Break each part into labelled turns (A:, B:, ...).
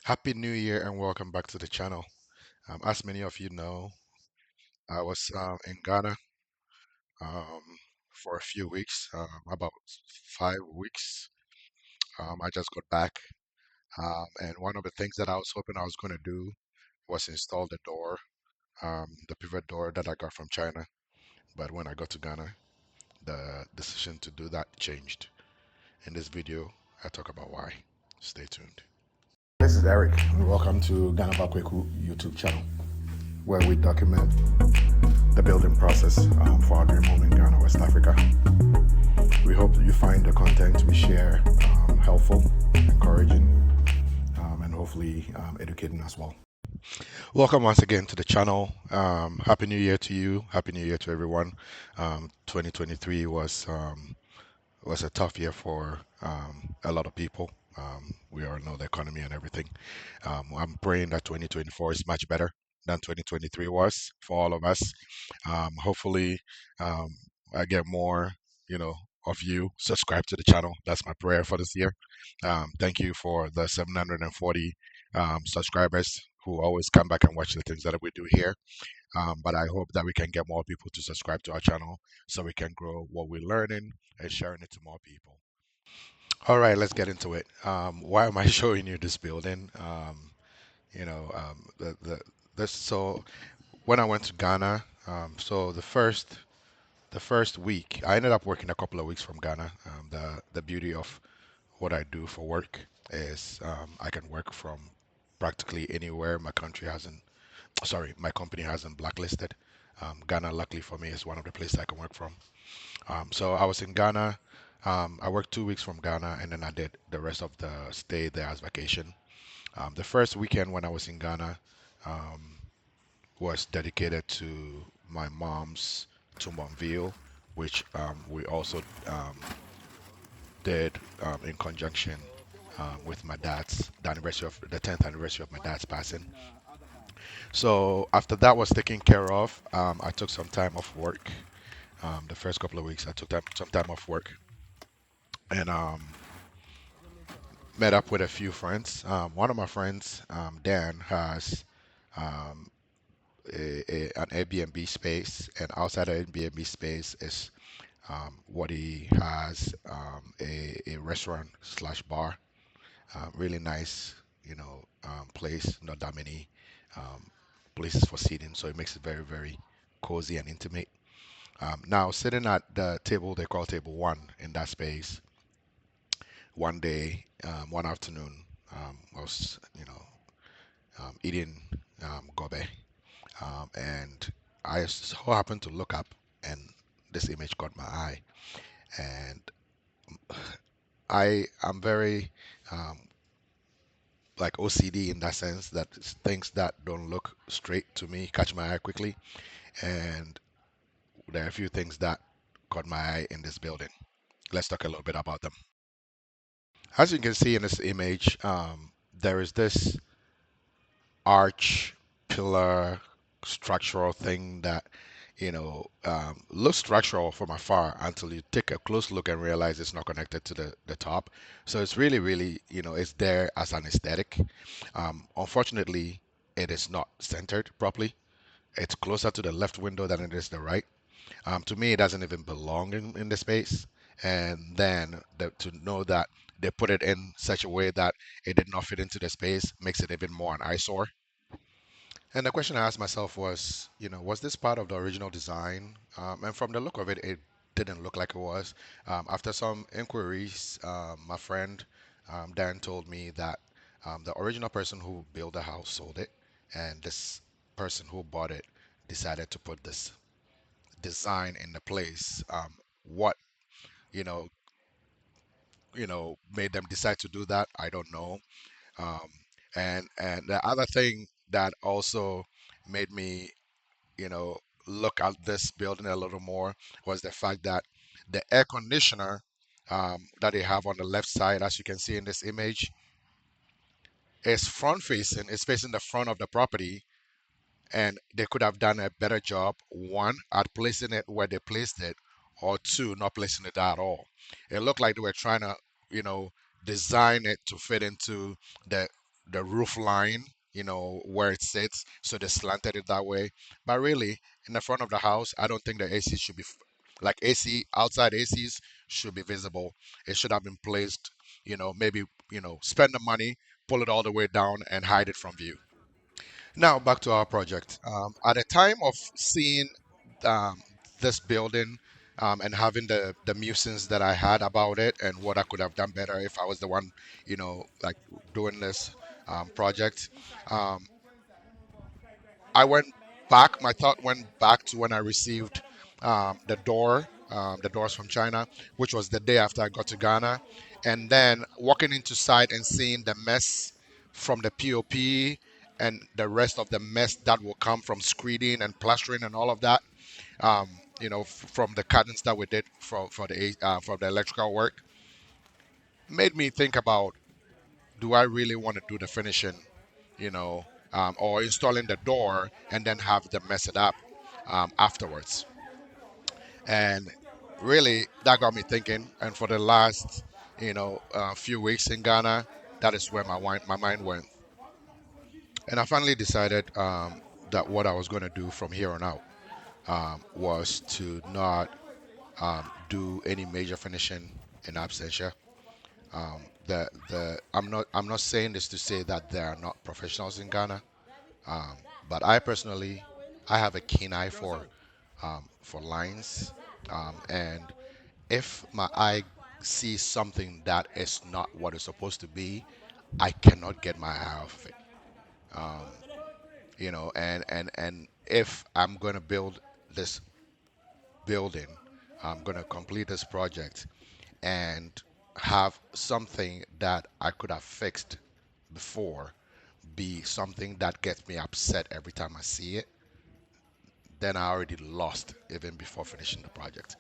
A: Happy New Year and welcome back to the channel. As many of you know, I was in Ghana um, for a few weeks, about 5 weeks. I just got back, and one of the things that I was hoping I was going to do was install the door, the pivot door that I got from China. But when I got to Ghana, the decision to do that changed. In this video, I talk about why. Stay tuned.
B: This is Eric, and welcome to Ghana Bakweku YouTube channel, where we document the building process for our dream home in Ghana, West Africa. We hope that you find the content we share helpful, encouraging, and hopefully educating as well.
A: Welcome once again to the channel. Happy New Year to you. Happy New Year to everyone. 2023 was a tough year for a lot of people. We all know the economy and everything. I'm praying that 2024 is much better than 2023 was for all of us. Hopefully, um, I get more, you know, of you subscribe to the channel. That's my prayer for this year. Thank you for the 740 subscribers who always come back and watch the things that we do here. But I hope that we can get more people to subscribe to our channel so we can grow what we're learning and sharing it to more people. All right, let's get into it. Why am I showing you this building? So when I went to Ghana, so the first week, I ended up working a couple of weeks from Ghana. The beauty of what I do for work is I can work from practically anywhere. My company hasn't blacklisted. Ghana, luckily for me, is one of the places I can work from. So I was in Ghana. I worked 2 weeks from Ghana, and then I did the rest of the stay there as vacation. The first weekend when I was in Ghana um, was dedicated to my mom's tomb unveil, which we also did in conjunction with my dad's the 10th anniversary of my dad's passing. So after that was taken care of, I took some time off work. The first couple of weeks, I took some time off work and met up with a few friends. One of my friends, Dan, has um, an Airbnb space, and outside of Airbnb space is what he has a restaurant slash bar. Really nice, place. Not that many um, places for seating, so it makes it very, very cozy and intimate. Now, sitting at the table they call table one in that space, one day, one afternoon, I was, eating gobe, and I so happened to look up, and this image caught my eye, and I am very like OCD in that sense that things that don't look straight to me catch my eye quickly, and there are a few things that caught my eye in this building. Let's talk a little bit about them. As you can see in this image, there is this arch pillar structural thing that looks structural from afar until you take a close look and realize it's not connected to the top. So it's really, really, it's there as an aesthetic. Unfortunately, it is not centered properly. It's closer to the left window than it is the right. To me, it doesn't even belong in the space. And then to know that they put it in such a way that it did not fit into the space makes it even more an eyesore. And the question I asked myself was, was this part of the original design? And from the look of it, it didn't look like it was. After some inquiries, my friend Dan told me that the original person who built the house sold it, and this person who bought it decided to put this design in the place. What you know, made them decide to do that, I don't know. Um, and the other thing that also made me you know, look at this building a little more was the fact that the air conditioner that they have on the left side, as you can see in this image, is front facing. It's facing the front of the property, and they could have done a better job, one, at placing it where they placed it, or two, not placing it at all. It looked like they were trying to, you know, design it to fit into the the roof line, where it sits, so they slanted it that way. But really, in the front of the house, I don't think the AC should be like AC outside ACs should be visible. It should have been placed, maybe, spend the money, pull it all the way down, and hide it from view. Now back to our project. At the time of seeing um, this building, and having the musings that I had about it and what I could have done better if I was the one, like doing this project, um, I went back. My thought went back to when I received the doors from China, which was the day after I got to Ghana, and then walking into site and seeing the mess from the POP and the rest of the mess that will come from screeding and plastering and all of that. From the curtains that we did for the electrical work, made me think about, do I really want to do the finishing, or installing the door and then have them mess it up afterwards. And really, that got me thinking. And for the last, few weeks in Ghana, that is where my mind went. And I finally decided that what I was going to do from here on out was to not do any major finishing in absentia. I'm not saying this to say that there are not professionals in Ghana. Um, but I personally, I have a keen eye for lines, and if my eye sees something that is not what it's supposed to be, I cannot get my eye off of it. Um, and if I'm going to build this building, I'm going to complete this project and have something that I could have fixed before be something that gets me upset every time I see it, then I already lost even before finishing the project.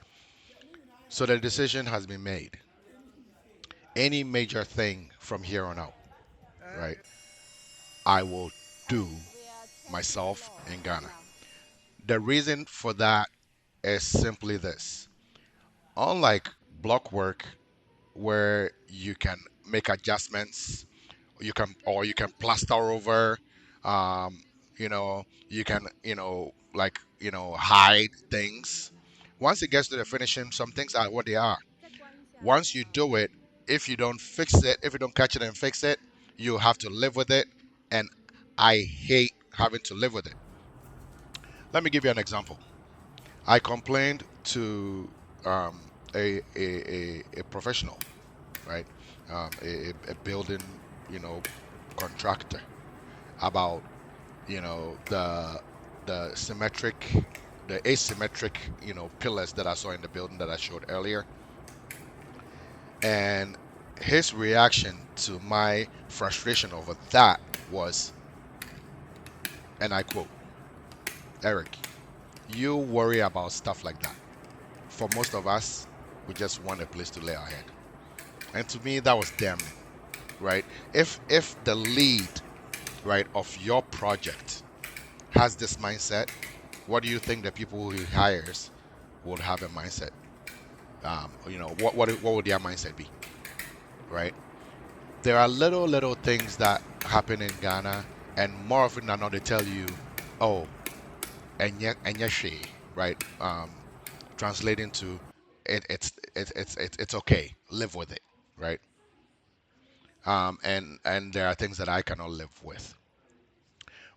A: So the decision has been made. Any major thing from here on out, right, I will do myself in Ghana. The reason for that is simply this. Unlike block work where you can make adjustments, you can plaster over, um, you can, hide things. Once it gets to the finishing, some things are what they are. Once you do it, if you don't fix it, if you don't catch it and fix it, you have to live with it. And I hate having to live with it. Let me give you an example. I complained to a professional, right? A building, contractor about, the symmetric, the asymmetric, pillars that I saw in the building that I showed earlier. And his reaction to my frustration over that was, and I quote, Eric, you worry about stuff like that. For most of us, we just want a place to lay our head. And to me, that was damning, right? If the lead, right, of your project has this mindset, what do you think the people who he hires would have a mindset? What would their mindset be, right? There are little things that happen in Ghana, and more often than not, they tell you, "Oh, and she," right? Translating to, it's okay, live with it, right? And there are things that I cannot live with.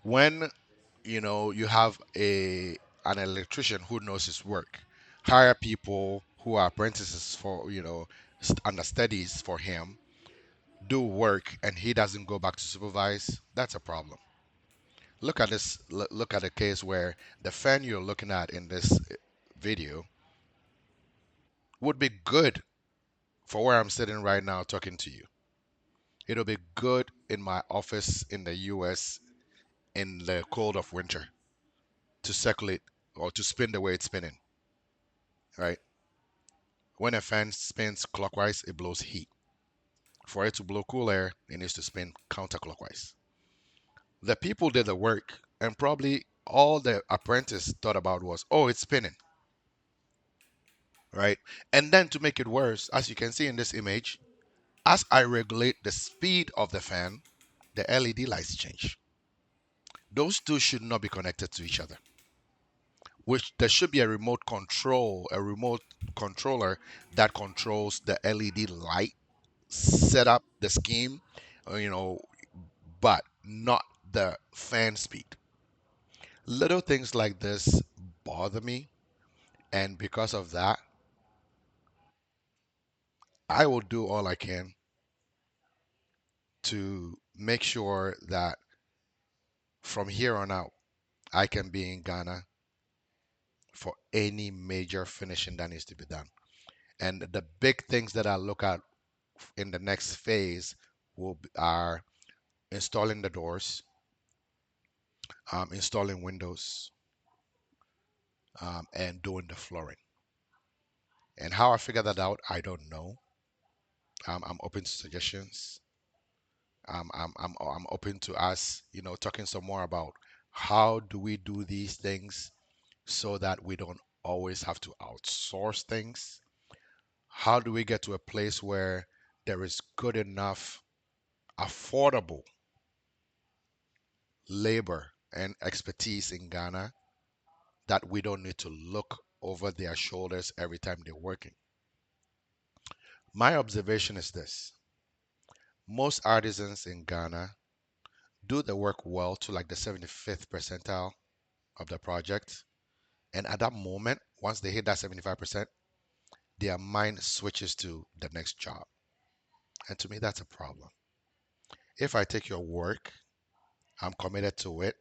A: When you have a an electrician who knows his work, hire people who are apprentices for understudies for him, do work, and he doesn't go back to supervise. That's a problem. Look at this. Look at a case where the fan you're looking at in this video would be good for where I'm sitting right now talking to you. It'll be good in my office in the US in the cold of winter to circulate or to spin the way it's spinning, right? When a fan spins clockwise, it blows heat. For it to blow cool air, it needs to spin counterclockwise. The people did the work, and probably all the apprentice thought about was, oh, it's spinning, right? And then to make it worse, as you can see in this image, as I regulate the speed of the fan, the LED lights change. Those two should not be connected to each other. Which there should be a remote control, a remote controller that controls the LED light setup, the scheme, you know, but not the fan speed. Little things like this bother me, and because of that, I will do all I can to make sure that from here on out, I can be in Ghana for any major finishing that needs to be done. And the big things that I look at in the next phase are installing the doors, installing windows, and doing the flooring. And how I figure that out, I don't know. I'm open to suggestions. I'm open to us, talking some more about how do we do these things so that we don't always have to outsource things. How do we get to a place where there is good enough, affordable labor and expertise in Ghana that we don't need to look over their shoulders every time they're working? My observation is this: most artisans in Ghana do the work well to like the 75th percentile of the project. And at that moment, once they hit that 75%, their mind switches to the next job. And to me, that's a problem. If I take your work, I'm committed to it,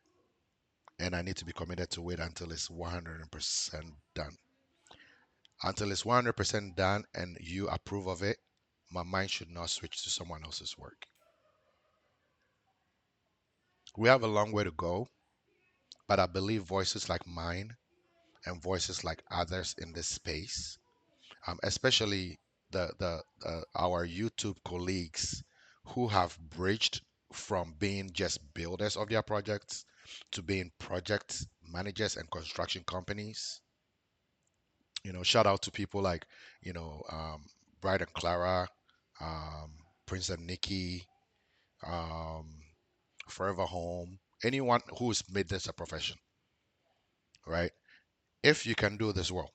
A: and I need to be committed to it until it's 100% done. Until it's 100% done and you approve of it, my mind should not switch to someone else's work. We have a long way to go, but I believe voices like mine and voices like others in this space, especially our YouTube colleagues who have bridged from being just builders of their projects to being project managers and construction companies. Shout out to people like, Bright and Clara, um, Prince and Nikki, um, Forever Home, anyone who's made this a profession, right? If you can do this well,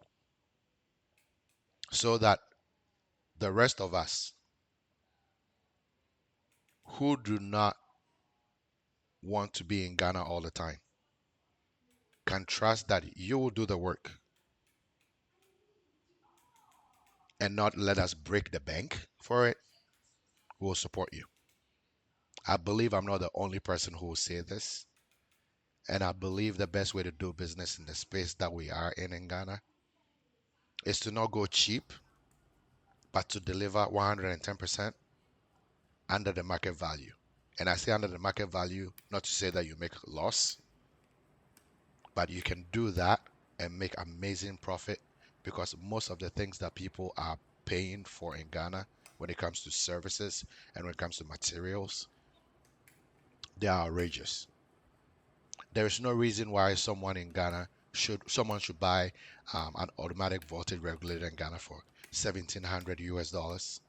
A: so that the rest of us who do not want to be in Ghana all the time can trust that you will do the work and not let us break the bank for it, we'll support you. I believe I'm not the only person who will say this. And I believe the best way to do business in the space that we are in Ghana is to not go cheap, but to deliver 110% under the market value. And I say under the market value, not to say that you make a loss, but you can do that and make amazing profit, because most of the things that people are paying for in Ghana when it comes to services and when it comes to materials, they are outrageous. There is no reason why someone should buy an automatic voltage regulator in Ghana for 1,700 US dollars.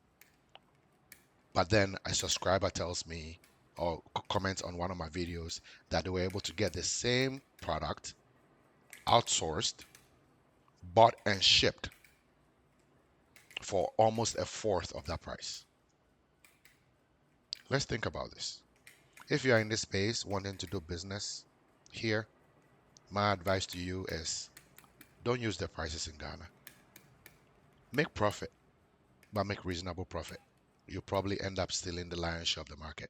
A: But then a subscriber tells me or comments on one of my videos that they were able to get the same product outsourced, bought and shipped for almost a fourth of that price. Let's think about this. If you are in this space wanting to do business here, my advice to you is don't use the prices in Ghana. Make profit, but make reasonable profit. You'll probably end up stealing the lion's share of the market.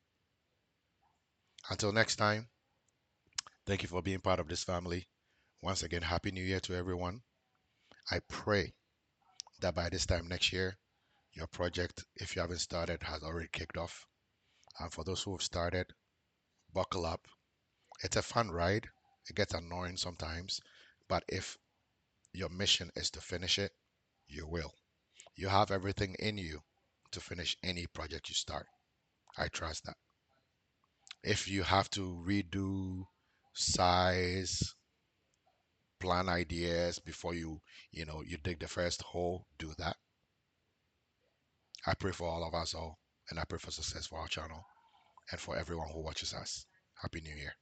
A: Until next time, thank you for being part of this family. Once again, Happy New Year to everyone. I pray that by this time next year, your project, if you haven't started, has already kicked off. And for those who have started, buckle up. It's a fun ride. It gets annoying sometimes, but if your mission is to finish it, you will. You have everything in you to finish any project you start. I trust that. If you have to redo size, plan ideas before you dig the first hole, do that. I pray for all of us all, and I pray for success for our channel. and for everyone who watches us. Happy New Year.